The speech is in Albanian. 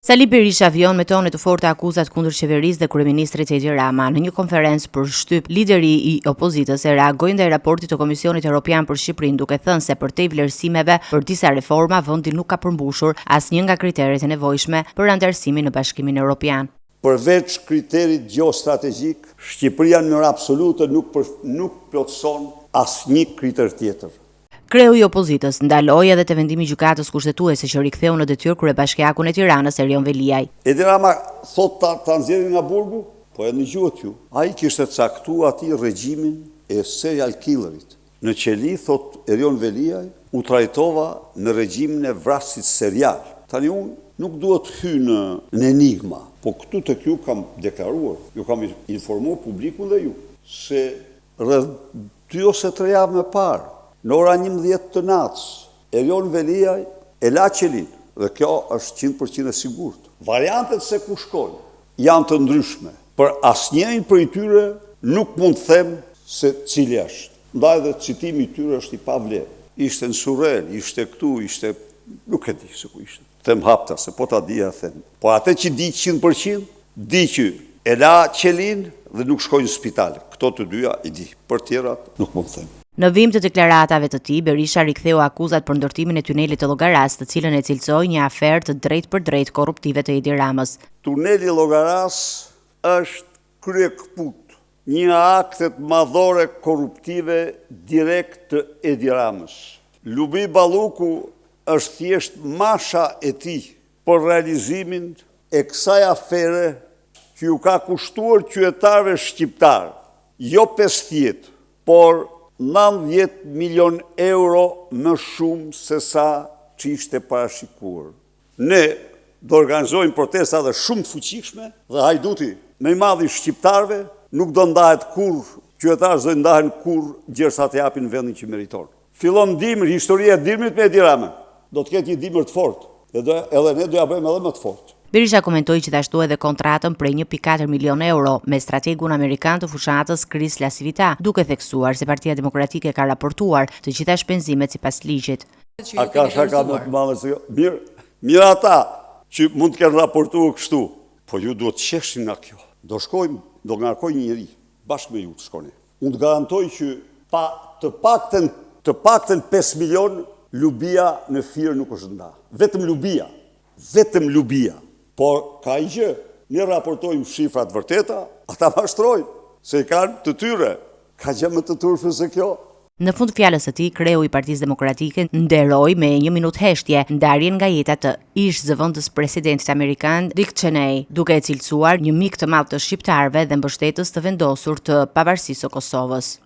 Sali Berisha vjon me tone të forta akuzat kundër qeverisë dhe kryeministrit Edi Rama. Në një konferencë për shtyp, lideri i opozitës e reagoi ndaj raportit të Komisionit Evropian për Shqipërinë, duke thënë se përtej vlerësimeve për disa reforma, vendi nuk ka përmbushur asnjë nga kriteret e nevojshme për anëtarësimin në Bashkimin Evropian. Përveç kriterit gjeostrategjik, Shqipëria në mënyrë absolute nuk plotëson asnjë kriter tjetër. Kreu i opozitës ndaloi edhe te vendimi i gjykatës kushtetuese që riktheu në detyrë kryebashkiakun e Tiranës Erion Veliaj. Edi Rama thot ta nxjerrin nga burgu, po e dëgjuat ju. Ai kishte caktuar atij regjimin e serial killerit. Në qeli, thot Erion Veliaj, u trajtova në regjimin e vrasësit serial. Tani unë nuk duhet hy në enigma, po këtu tek ju kam deklaruar, ju kam informuar publikun dhe ju, se rreth 2 ose 3 javë më parë, në ora 11 të natës, Erion Veliaj e la qelin, dhe kjo është 100% e sigurt. Variantet se ku shkojnë janë të ndryshme, për asnjërin prej tyre nuk mund të them se cili është. Ndaj dhe citimi i tyre është i pavlerë. Ishte në Surrel, ishte këtu, ishte nuk e di se ku ishte. Them hapta, se po ta dija them. Po atë që di 100%, di që e la qelin dhe nuk shkojnë në spital. Këto të dyja i di, për tjerat nuk mund të them. Në vim të deklaratave të tij, Berisha riktheu akuzat për ndërtimin e tunelit të Llogaras, të cilën e cilësoi një aferë të drejtpërdrejtë korruptive të Edi Ramës. Tuneli Llogaras është kryekput një aktet madhore korruptive direkt të Edi Ramës. Lubi Balluku është thjesht masha e tij për realizimin e kësaj afere që ju ka kushtuar qytetarëve shqiptar, jo 50, por 90 milion euro më shumë se sa që ishte parashikuar. Ne do organizojmë protesta dhe shumë të fuqishme dhe hajduti më i madh i shqiptarëve nuk do ndahet kurrë, qytetarët do ndahen kurrë gjersa të japin vendin që meriton. Fillon dimri, historia e dimrit me Edi Ramën. Do të ketë një dimër të fortë, edhe ne do ja bëjmë edhe më të fortë. Berisha komentoi gjithashtu edhe kontratën prej 1.4 milion euro me strategun amerikan të fushatës Chris Lasivita, duke theksuar se Partia Demokratike ka raportuar të gjitha shpenzimet sipas ligjit. A ka shaka më të madhe se jo? Mirë ata që mund të kenë raportuar kështu, po ju duhet të qeshni nga kjo. Do shkojmë, do ngarkoj një njeri, bashkë me ju të shkoni. Unë të garantoj që pa të paktën 5 milion lubia në firë nuk është nda. Vetëm lubia. Por ka i gjë, ne raportojmë shifrat vërteta, ata mashtrojnë, se i kanë të tyre. Ka gjë më të turpshme se kjo. Në fund fjalës së tij, kreu i Partisë Demokratike nderoi me 1 minutë heshtje ndarjen nga jeta të ish zëvendës presidentit amerikan Dick Cheney, duke e cilësuar një mik të madh të shqiptarëve dhe mbështetës të vendosur të pavarësisë së Kosovës.